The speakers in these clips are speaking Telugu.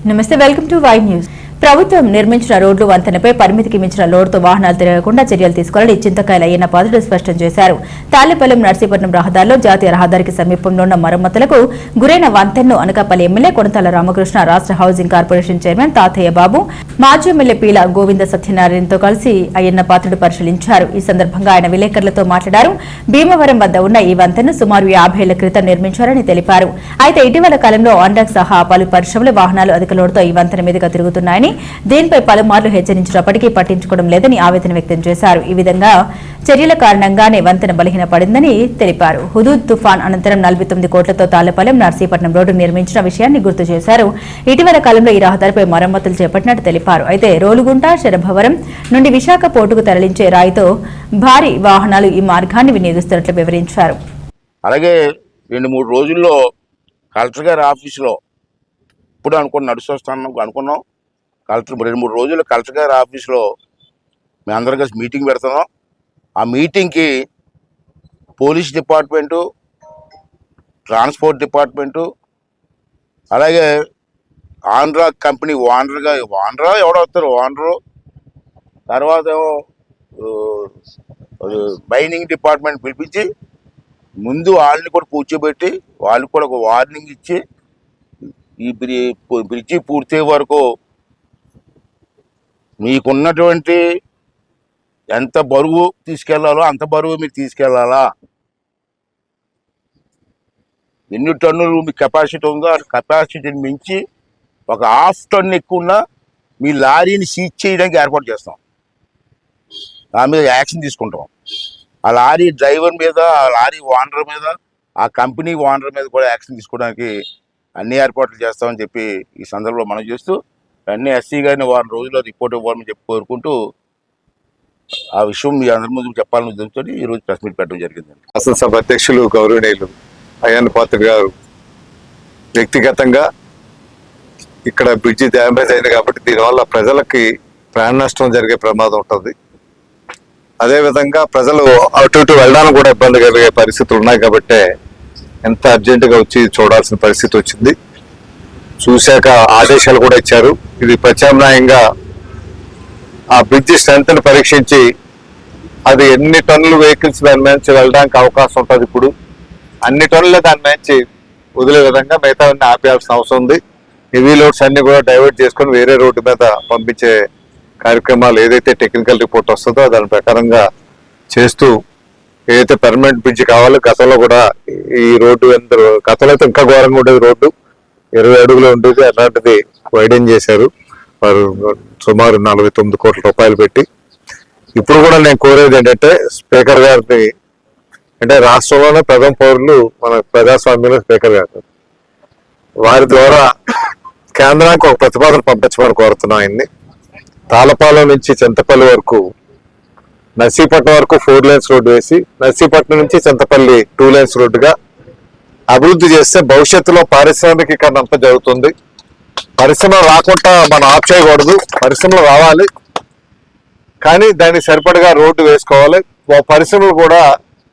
నమస్తే, వెల్కమ్ టు వై న్యూస్. ప్రభుత్వం నిర్మించిన రోడ్లు వంతెనపై పరిమితికి మించిన లోడుతో వాహనాలు తిరగకుండా చర్యలు తీసుకోవాలని చింతకాయల అయ్యన్న పాత్రుడు స్పష్టం చేశారు. తాళ్లపల్లి నర్సీపట్నం రహదారిలో జాతీయ రహదారికి సమీపంలో ఉన్న మరమ్మతులకు గురైన వంతెనను అనకాపల్లి ఎమ్మెల్యే కొనతాల రామకృష్ణ, రాష్ట్ర హౌసింగ్ కార్పొరేషన్ చైర్మన్ తాతయ్య బాబు, మాజీ ఎమ్మెల్యే పీల గోవింద సత్యనారాయణతో కలిసి అయ్యన్న పాత్రుడు పరిశీలించారు. ఈ సందర్భంగా ఆయన విలేకరులతో మాట్లాడారు. భీమవరం వద్ద ఉన్న ఈ వంతెనను సుమారు 50 ఏళ్ల క్రితం నిర్మించారని తెలిపారు. అయితే ఇటీవల కాలంలో ఆండ్రాక్ సహా పలు పరిశ్రమల వాహనాలు అధిక లోడుతో ఈ వంతెన మీదుగా తిరుగుతున్నాయని, దీనిపై పలుమార్లు హెచ్చరించినప్పటికీ పట్టించుకోవడం లేదని ఆవేదన వ్యక్తం చేశారు. ఈ విధంగా చర్యల కారణంగానే వంతెన బలహీనపడిందని తెలిపారు. హుదూద్ తుఫాన్ అనంతరం 49 కోట్లతో తాళ్లపాలెం నర్సీపట్నం రోడ్డు నిర్మించిన విషయాన్ని గుర్తు చేశారు. ఇటీవల కాలంలో ఈ రహదారిపై మరమ్మతులు చేపట్టినట్టు తెలిపారు. అయితే రోలుగుంట, శరభవరం నుండి విశాఖ పోర్టుకు తరలించే రాయితో భారీ వాహనాలు ఈ మార్గాన్ని వినియోగిస్తున్నట్లు వివరించారు. అలాగే 2-3 రోజుల్లో కలెక్టర్ గారి ఆఫీసులో ఇప్పుడు అనుకున్నాం కలెక్టర్ 2-3 రోజుల్లో కలెక్టర్ గారి ఆఫీసులో మేము అందరం కలిసి మీటింగ్ పెడుతున్నాం. ఆ మీటింగ్కి పోలీస్ డిపార్ట్మెంటు, ట్రాన్స్పోర్ట్ డిపార్ట్మెంటు, అలాగే ఆంధ్రా కంపెనీ ఓనర్ ఎవడో వస్తారు, ఓనరు, తర్వాత మైనింగ్ డిపార్ట్మెంట్ పిలిపించి ముందు వాళ్ళని కూడా కూర్చోబెట్టి వాళ్ళకి కూడా ఒక వార్నింగ్ ఇచ్చి ఈ బ్రిడ్జి పూర్తయ్యే వరకు మీకున్నటువంటి ఎంత బరువు తీసుకెళ్లాలో అంత బరువు మీరు తీసుకెళ్లాలా, ఎన్ని టన్నులు మీ కెపాసిటీ ఉందో ఆ కెపాసిటీని మించి ఒక 1/2 టన్ను ఎక్కువ ఉన్నా మీ లారీని సీజ్ చేయడానికి ఏర్పాటు చేస్తాం. దాని మీద యాక్షన్ తీసుకుంటాం. ఆ లారీ డ్రైవర్ మీద, ఆ లారీ ఓనర్ మీద, ఆ కంపెనీ ఓనర్ మీద కూడా యాక్షన్ తీసుకోవడానికి అన్ని ఏర్పాట్లు చేస్తామని చెప్పి ఈ సందర్భంలో మనం చేస్తూ అన్ని ఎస్సీ గారిని 1 రోజుల్లో రిపోర్ట్ ఇవ్వాలని చెప్పి కోరుకుంటూ ఆ విషయం మీ అందరి ముందు చెప్పాలని ఉద్దేశంతో ఈరోజు ప్రెస్ మీట్ పెట్టడం జరిగిందండి. శాసనసభ అధ్యక్షులు గౌరవనీయులు అయ్యన్న పాత్రుడు గారు వ్యక్తిగతంగా ఇక్కడ బ్రిడ్జి డ్యామేజ్ అయింది కాబట్టి దీనివల్ల ప్రజలకి ప్రాణ నష్టం జరిగే ప్రమాదం ఉంటుంది. అదేవిధంగా ప్రజలు అటు ఇటు వెళ్ళడానికి కూడా ఇబ్బంది కలిగే పరిస్థితులు ఉన్నాయి కాబట్టి ఎంత అర్జెంటుగా వచ్చి చూడాల్సిన పరిస్థితి వచ్చింది. చూశాక ఆదేశాలు కూడా ఇచ్చారు. ఇది ప్రత్యామ్నాయంగా ఆ బ్రిడ్జి స్ట్రెంత్ని పరీక్షించి అది ఎన్ని టన్నులు వెహికల్స్ దాని నుంచి వెళ్ళడానికి అవకాశం ఉంటుంది. ఇప్పుడు అన్ని టన్నులే దాని నుంచి వదిలే విధంగా మిగతా ఆపేయాల్సిన అవసరం ఉంది. హెవీ లోడ్స్ అన్ని కూడా డైవర్ట్ చేసుకొని వేరే రోడ్డు మీద పంపించే కార్యక్రమాలు ఏదైతే టెక్నికల్ రిపోర్ట్ వస్తుందో దాని ప్రకారంగా చేస్తూ ఏదైతే పర్మనెంట్ బ్రిడ్జ్ కావాలో గతంలో కూడా ఈ రోడ్డు గతంలో అయితే ఇంకా ఘోరంగా ఉండేది, రోడ్డు 20 అడుగులు ఉండేది, అలాంటిది వైడెన్ చేశారు వారు సుమారు 49 కోట్ల రూపాయలు పెట్టి. ఇప్పుడు కూడా నేను కోరేది ఏంటంటే స్పీకర్ గారిని, అంటే రాష్ట్రంలోనే ప్రథమ పౌరులు మన ప్రజాస్వామ్యంలో స్పీకర్ గారు, వారి ద్వారా కేంద్రానికి ఒక ప్రతిపాదన పంపించమని కోరుతున్నాం ఆయన్ని. తాళపాలెం నుంచి చింతపల్లి వరకు, నర్సీపట్నం వరకు 4 లేన్స్ రోడ్డు వేసి నర్సీపట్నం నుంచి చింతపల్లి 2 లేన్స్ రోడ్డుగా అభివృద్ధి చేస్తే భవిష్యత్తులో పారిశ్రామికీకరణ అంతా జరుగుతుంది. పరిశ్రమలు రాకుండా మనం ఆఫ్ చేయకూడదు, పరిశ్రమలు రావాలి కానీ దానికి సరిపడగా రోడ్డు వేసుకోవాలి. పరిశ్రమలు కూడా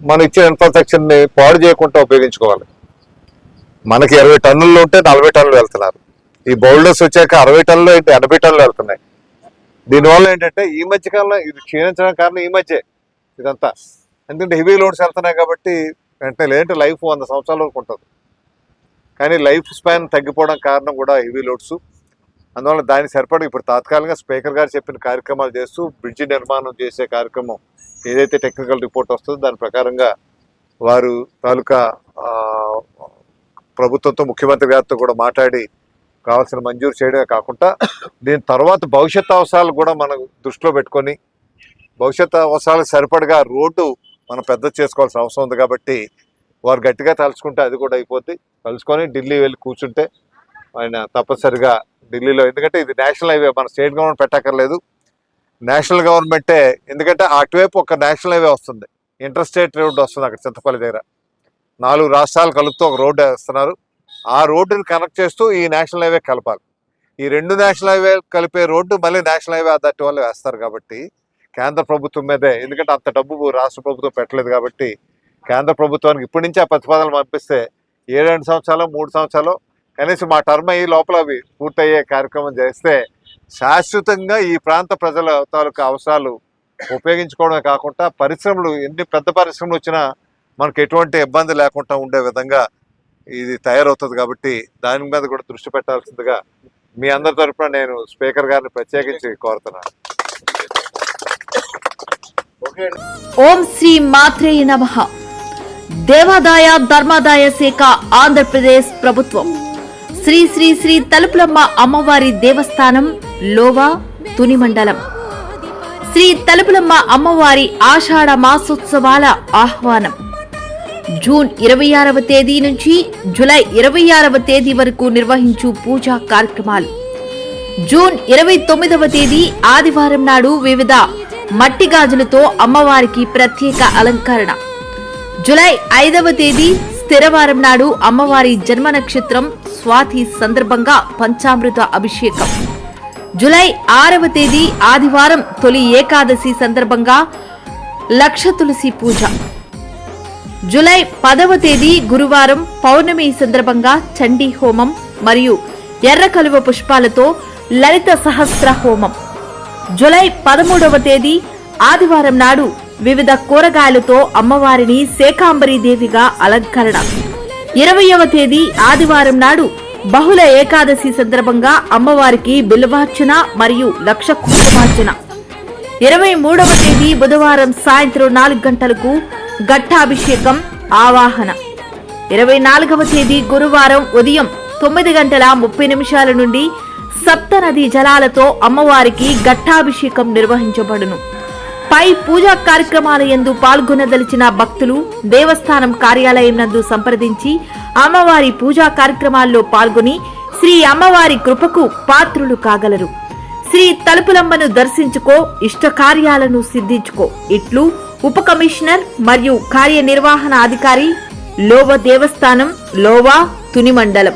మనం ఇచ్చిన ఇన్ఫ్రాస్ట్రక్చర్ని పాడు చేయకుండా ఉపయోగించుకోవాలి. మనకి 20 టన్నులు ఉంటే 40 టన్నులు వెళ్తున్నారు. ఈ బౌల్డర్స్ వచ్చాక 60 టన్నులు ఏంటి 80 టన్నులు వెళ్తున్నాయి. దీనివల్ల ఏంటంటే ఈ మధ్య కాలంలో ఇది క్షీణించడానికి కారణం ఈ మధ్య ఇదంతా, ఎందుకంటే హెవీ లోడ్స్ వెళ్తున్నాయి కాబట్టి వెంటనే లేదంటే లైఫ్ 100 సంవత్సరాల వరకు ఉంటుంది. కానీ లైఫ్ స్పాన్ తగ్గిపోవడం కారణం కూడా హెవీ లోడ్స్. అందువల్ల దానికి సరిపడ ఇప్పుడు తాత్కాలికంగా స్పీకర్ గారు చెప్పిన కార్యక్రమాలు చేస్తూ బ్రిడ్జి నిర్మాణం చేసే కార్యక్రమం ఏదైతే టెక్నికల్ రిపోర్ట్ వస్తుందో దాని ప్రకారంగా వారు తాలూకా ప్రభుత్వంతో, ముఖ్యమంత్రి గారితో కూడా మాట్లాడి కావాల్సిన మంజూరు చేయడమే కాకుండా దీని తర్వాత భవిష్యత్ అవసరాలు కూడా మనం దృష్టిలో పెట్టుకొని భవిష్యత్ అవసరాలకు సరిపడగా రోడ్డు మనం పెద్ద చేసుకోవాల్సిన అవసరం ఉంది. కాబట్టి వారు గట్టిగా తలుచుకుంటే అది కూడా అయిపోద్ది. తలుచుకొని ఢిల్లీ వెళ్ళి కూర్చుంటే ఆయన తప్పనిసరిగా ఢిల్లీలో, ఎందుకంటే ఇది నేషనల్ హైవే, మన స్టేట్ గవర్నమెంట్ పెట్టక్కర్లేదు, నేషనల్ గవర్నమెంటే. ఎందుకంటే అటువైపు ఒక నేషనల్ హైవే వస్తుంది, ఇంటర్ స్టేట్ రోడ్డు వస్తుంది అక్కడ చింతపల్లి దగ్గర. 4 రాష్ట్రాలు కలుపుతూ ఒక రోడ్డు వేస్తున్నారు. ఆ రోడ్డుని కనెక్ట్ చేస్తూ ఈ నేషనల్ హైవే కలపాలి. ఈ 2 నేషనల్ హైవే కలిపే రోడ్డు మళ్ళీ నేషనల్ హైవే అదట్టి వాళ్ళు వేస్తారు. కాబట్టి కేంద్ర ప్రభుత్వం మీదే, ఎందుకంటే అంత డబ్బు రాష్ట్ర ప్రభుత్వం పెట్టలేదు కాబట్టి కేంద్ర ప్రభుత్వానికి ఇప్పటి నుంచి ఆ ప్రతిపాదనలు పంపిస్తే 7 సంవత్సరాలు 3 సంవత్సరాలు కనీసం మా టర్మ్ అయ్యి లోపల అవి పూర్తయ్యే కార్యక్రమం చేస్తే శాశ్వతంగా ఈ ప్రాంత ప్రజల తాలూకా అవసరాలు ఉపయోగించుకోవడమే కాకుండా పరిశ్రమలు ఎన్ని పెద్ద పరిశ్రమలు వచ్చినా మనకు ఎటువంటి ఇబ్బంది లేకుండా ఉండే విధంగా ఇది తయారవుతుంది. కాబట్టి దాని మీద కూడా దృష్టి పెట్టాల్సిందిగా మీ అందరి తరఫున నేను స్పీకర్ గారిని ప్రత్యేకించి కోరుతున్నాను. ఓం శ్రీ మాత్రేయ నమః. దేవాదాయ ధర్మాదాయ శాఖ ఆంధ్రప్రదేశ్ ప్రభుత్వం శ్రీ శ్రీ శ్రీ తలుపులమ్మ అమ్మవారి దేవస్థానం లోవా తుని మండలం శ్రీ తలుపులమ్మ అమ్మవారి ఆషాఢ మాసోత్సవాల ఆహ్వానం జూన్ 26వ తేదీ నుంచి జూలై 26వ తేదీ వరకు నిర్వహించు పూజా కార్యక్రమాలు. జూన్ 29వ తేదీ ఆదివారం నాడు వివిధ మట్టి గాజులతో అమ్మవారికి ప్రత్యేక అలంకరణ. జూలై 5వ తేదీ స్థిరవారం నాడు అమ్మవారి జన్మ నక్షత్రం స్వాతి సందర్భంగా పంచామృత అభిషేకం. జూలై 6వ తేదీ ఆదివారం తొలి ఏకాదశి సందర్భంగా లక్ష తులసి పూజ. జూలై 10వ తేదీ గురువారం పౌర్ణమి సందర్భంగా చండీ హోమం మరియు ఎర్ర కలువ పుష్పాలతో లలిత సహస్ర హోమం. జూలై 13వ తేదీ ఆదివారం నాడు వివిధ కూరగాయలతో అమ్మవారిని శాకాంబరీ దేవిగా అలంకరణ. 20వ తేదీ ఆదివారం నాడు బహుళ ఏకాదశి సందర్భంగా అమ్మవారికి బిల్వార్చన మరియు లక్ష కుంకుమార్చన. 23వ తేదీ బుధవారం సాయంత్రం 4 గంటలకు ఘట్టాభిషేకం ఆవాహన. 24వ తేదీ గురువారం ఉదయం 9:30 నుండి సప్తనది జలాలతో అమ్మవారికి ఘట్టాభిషేకం నిర్వహించబడును. పై పూజా కార్యక్రమాల యందు పాల్గొనదలిచిన భక్తులు దేవస్థానం కార్యాలయం నందు సంప్రదించి అమ్మవారి పూజా కార్యక్రమాల్లో పాల్గొని శ్రీ అమ్మవారి కృపకు పాత్రులు కాగలరు. శ్రీ తలుపులమ్మను దర్శించుకో, ఇష్ట కార్యాలను సిద్ధించుకో. ఇట్లు ఉప కమిషనర్ మరియు కార్యనిర్వహణ అధికారి, లోవా దేవస్థానం, లోవా తుని మండలం.